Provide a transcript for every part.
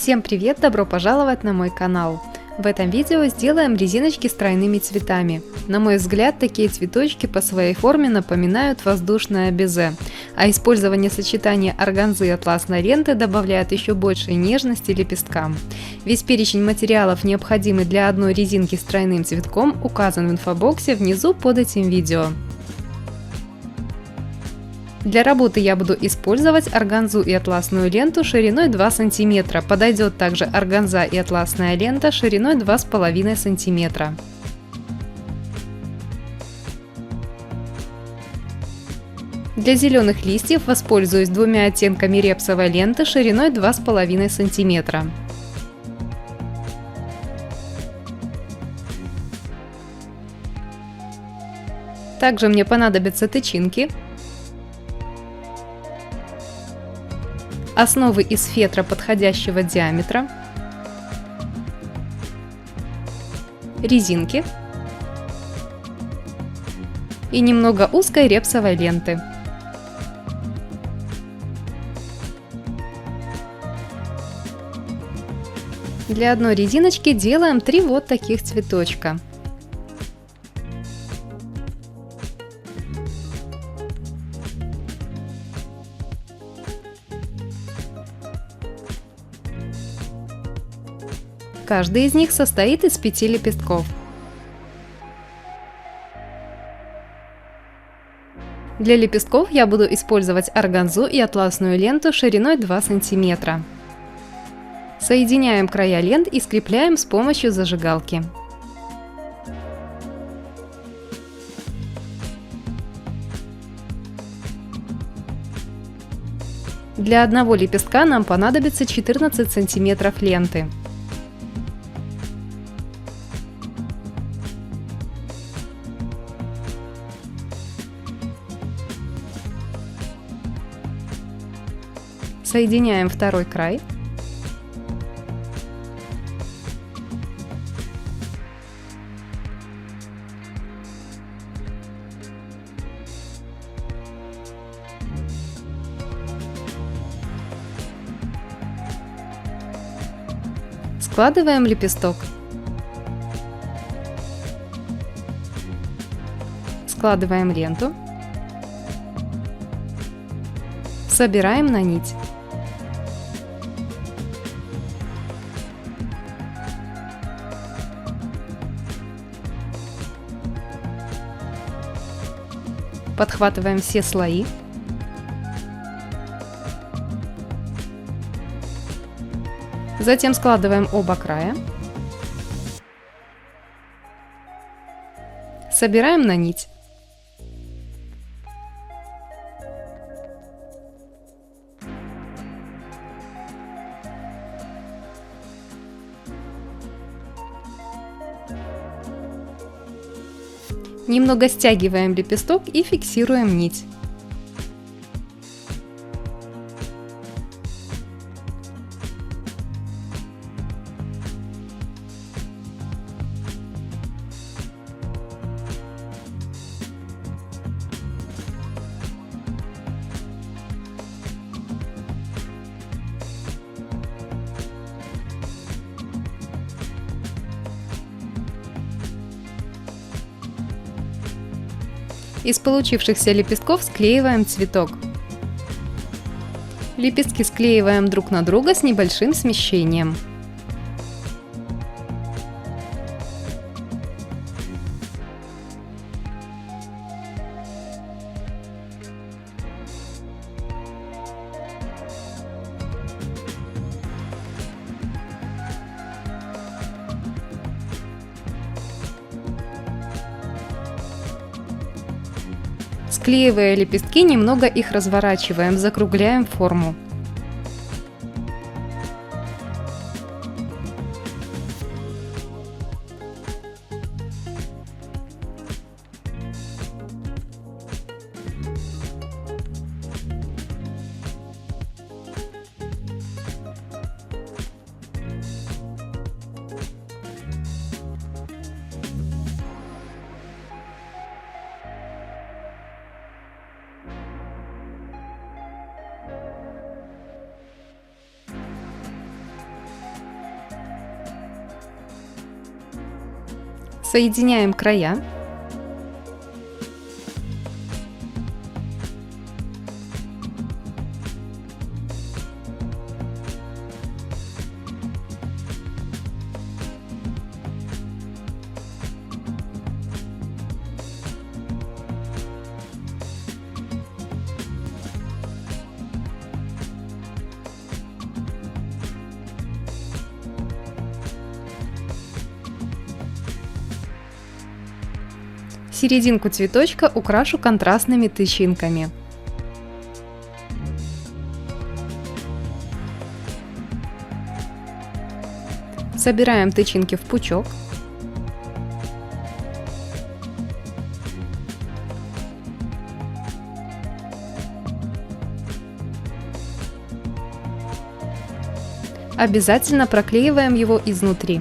Всем привет! Добро пожаловать на мой канал! В этом видео сделаем резиночки с тройными цветами. На мой взгляд, такие цветочки по своей форме напоминают воздушное безе, а использование сочетания органзы и атласной ленты добавляет еще большей нежности лепесткам. Весь перечень материалов, необходимый для одной резинки с тройным цветком, указан в инфобоксе внизу под этим видео. Для работы я буду использовать органзу и атласную ленту шириной 2 см. Подойдет также органза и атласная лента шириной 2,5 см. Для зеленых листьев воспользуюсь двумя оттенками репсовой ленты шириной 2,5 см. Также мне понадобятся тычинки, основы из фетра подходящего диаметра, резинки и немного узкой репсовой ленты. Для одной резиночки делаем 3 вот таких цветочка. Каждый из них состоит из 5 лепестков. Для лепестков я буду использовать органзу и атласную ленту шириной 2 см. Соединяем края лент и скрепляем с помощью зажигалки. Для одного лепестка нам понадобится 14 см ленты. Соединяем второй край. Складываем лепесток. Складываем ленту. Собираем на нить. Подхватываем все слои. Затем складываем оба края. Собираем на нить. Немного стягиваем лепесток и фиксируем нить. Из получившихся лепестков склеиваем цветок. Лепестки склеиваем друг на друга с небольшим смещением. Склеивая лепестки, немного их разворачиваем, закругляем форму. Соединяем края. Серединку цветочка украшу контрастными тычинками. Собираем тычинки в пучок. Обязательно проклеиваем его изнутри.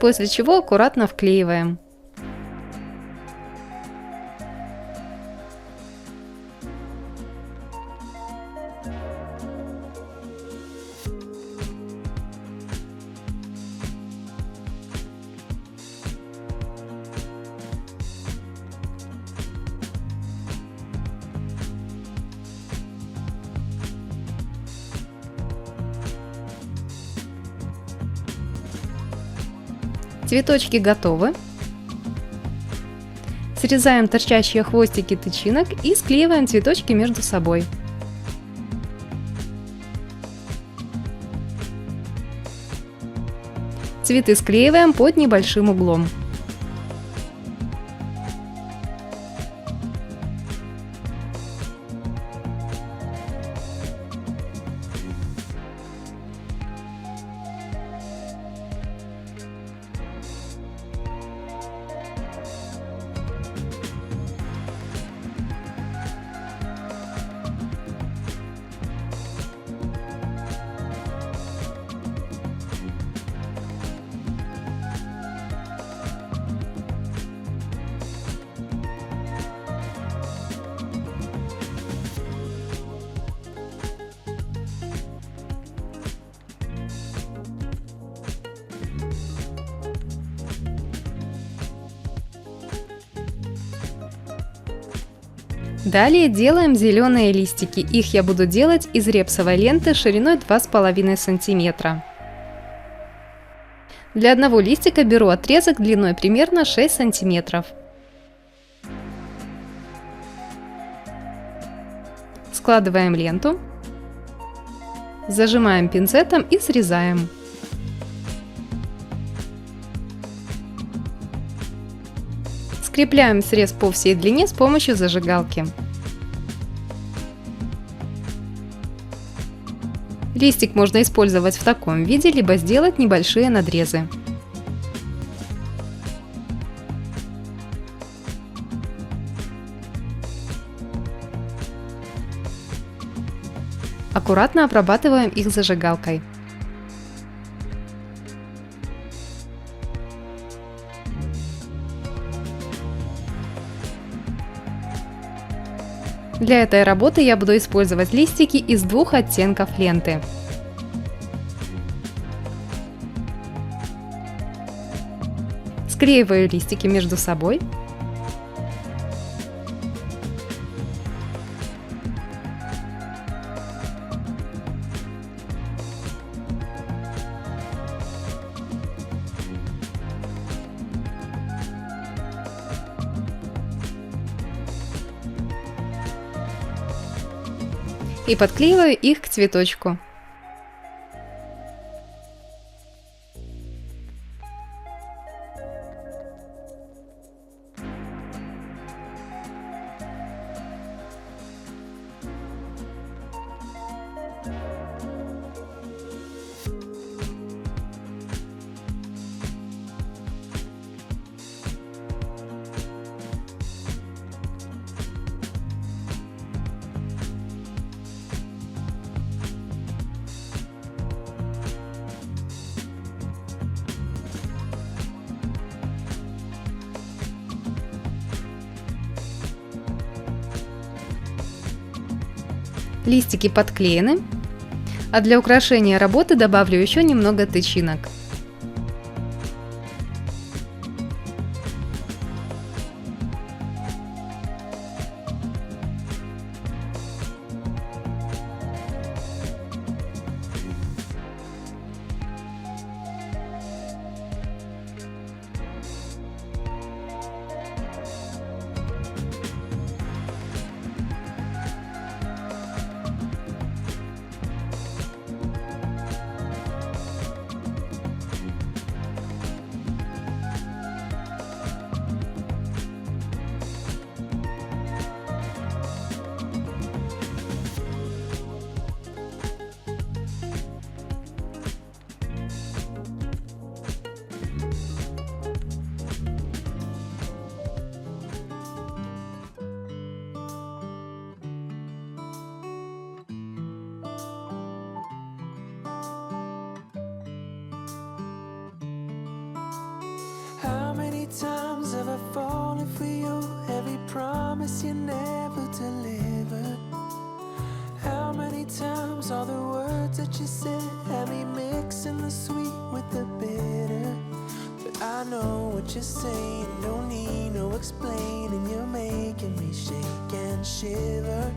После чего аккуратно вклеиваем. Цветочки готовы. Срезаем торчащие хвостики тычинок и склеиваем цветочки между собой. Цветы склеиваем под небольшим углом. Далее делаем зеленые листики. Их я буду делать из репсовой ленты шириной 2,5 см. Для одного листика беру отрезок длиной примерно 6 см. Складываем ленту, зажимаем пинцетом и срезаем. Скрепляем срез по всей длине с помощью зажигалки. Листик можно использовать в таком виде, либо сделать небольшие надрезы. Аккуратно обрабатываем их зажигалкой. Для этой работы я буду использовать листики из двух оттенков ленты. Склеиваю листики между собой. И подклеиваю их к цветочку. Листики подклеены, а для украшения работы добавлю еще немного тычинок. How many times have I fallen for you? Every promise you never delivered. How many times all the words that you said had me mixing the sweet with the bitter? But I know what you're saying, don't need no explaining. You're making me shake and shiver.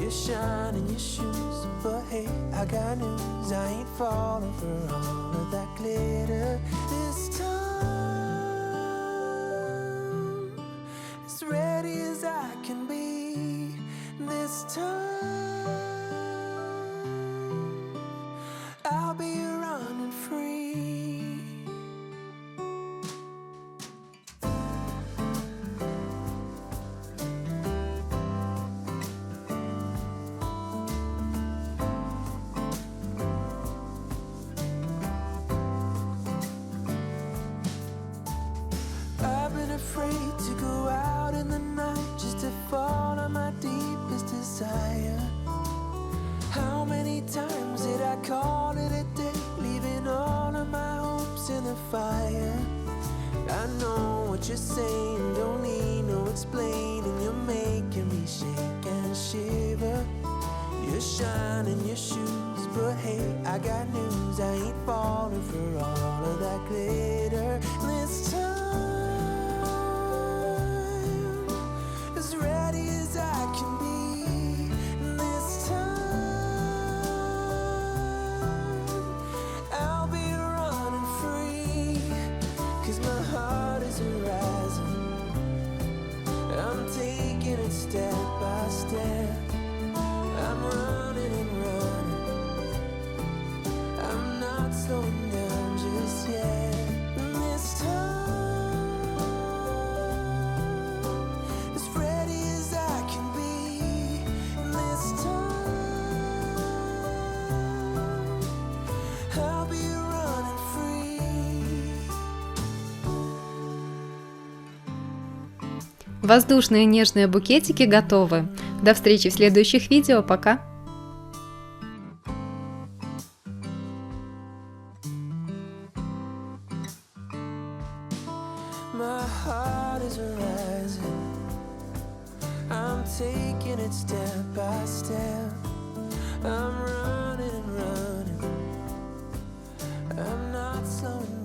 You shine in your shoes, but hey, I got news. I ain't falling for all of that glitter this time. As ready as I can be this time. I'll be running free. I've been afraid to go out in the night just to fall on my deepest desire. How many times did I call it a day, leaving all of my hopes in the fire? I know what you're saying, don't need no explaining. You're making me shake and shiver. You shine in your shoes, but hey, I got news. I ain't falling for all of that glitter this time. As ready as I can be this time. I'll be running free, 'cause my heart is rising. I'm taking it step by step. I'm running and running. I'm not slowing down just yet. This time, as ready as I can be. This time, I'll be running free. Воздушные нежные букетики готовы. До встречи в следующих видео. Пока! My heart is rising. I'm taking it step by step. I'm running and running. I'm not slowing